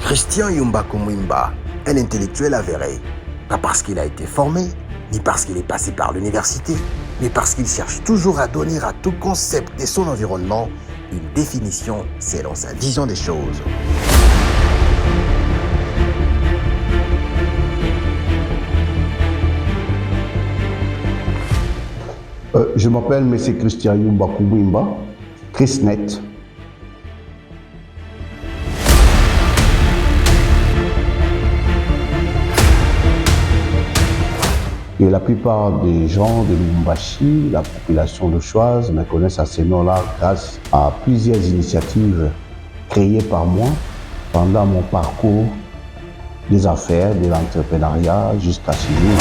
Christian Yumba Kumwimba, un intellectuel avéré, pas parce qu'il a été formé, ni parce qu'il est passé par l'université, mais parce qu'il cherche toujours à donner à tout concept de son environnement une définition selon sa vision des choses. Je m'appelle M. Christian Yumba Kumwimba, Chrisnet. Et la plupart des gens de Lubumbashi, la population de Choise, me connaissent à ce nom-là grâce à plusieurs initiatives créées par moi pendant mon parcours des affaires, de l'entrepreneuriat jusqu'à ce jour.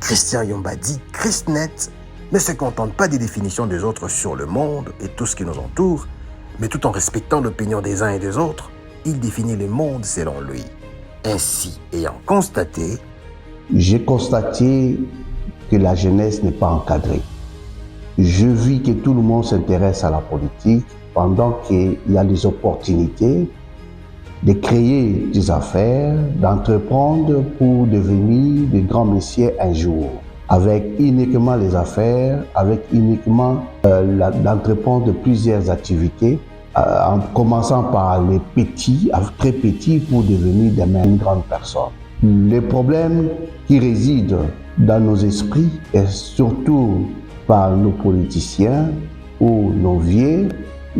Christian Yumba dit Christnet ne se contente pas des définitions des autres sur le monde et tout ce qui nous entoure, mais tout en respectant l'opinion des uns et des autres, il définit le monde selon lui. Ainsi, ayant constaté, j'ai constaté que la jeunesse n'est pas encadrée. Je vis que tout le monde s'intéresse à la politique pendant qu'il y a des opportunités de créer des affaires, d'entreprendre pour devenir de grands messieurs un jour. Avec uniquement les affaires, avec uniquement d'entreprendre plusieurs activités, en commençant par les petits, très petits, pour devenir demain une grande personne. Le problème qui réside dans nos esprits, et surtout par nos politiciens ou nos vieux,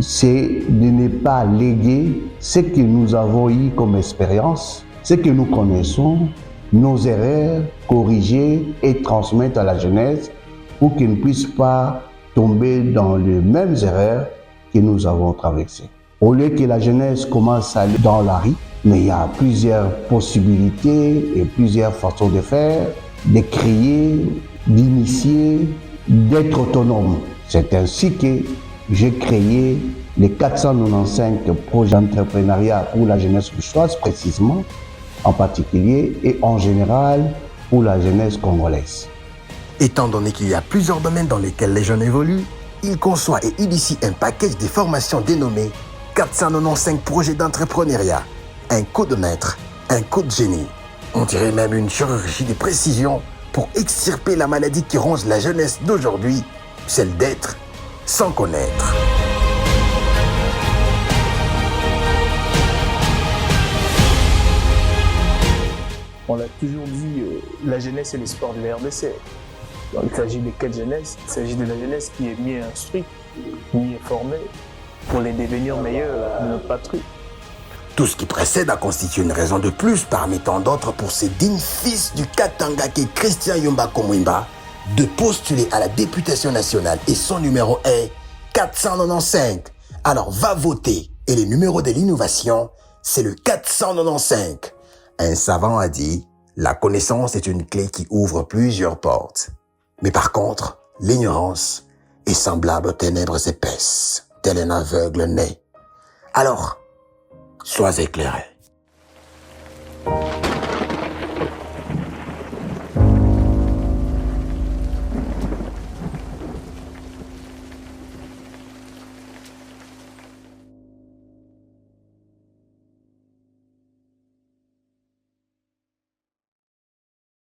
c'est de ne pas léguer ce que nous avons eu comme expérience, ce que nous connaissons, nos erreurs, corriger et transmettre à la jeunesse pour qu'ils ne puissent pas tomber dans les mêmes erreurs que nous avons traversées. Au lieu que la jeunesse commence à aller dans la rue, mais il y a plusieurs possibilités et plusieurs façons de faire, de créer, d'initier, d'être autonome. C'est ainsi que j'ai créé les 495 projets d'entrepreneuriat pour la jeunesse bruxelloise, précisément, en particulier, et en général pour la jeunesse congolaise. étant donné qu'il y a plusieurs domaines dans lesquels les jeunes évoluent, il conçoit et initie un package de formations dénommé 495 projets d'entrepreneuriat. Un coup de maître, un coup de génie. On dirait même une chirurgie de précision pour extirper la maladie qui ronge la jeunesse d'aujourd'hui, celle d'être sans connaître. On l'a toujours dit, la jeunesse est l'espoir de la RDC. Donc, il s'agit de quelle jeunesse? Il s'agit de la jeunesse qui est mieux instruite, mieux formée, pour les devenir meilleurs de notre patrie. Tout ce qui précède a constitué une raison de plus parmi tant d'autres pour ce digne fils du Katanga qu'est Christian Yumba Kumwimba de postuler à la députation nationale et son numéro est 495. Alors va voter et le numéro de l'innovation, c'est le 495. Un savant a dit, la connaissance est une clé qui ouvre plusieurs portes. Mais par contre, l'ignorance est semblable aux ténèbres épaisses, tel un aveugle né. Alors, sois éclairé.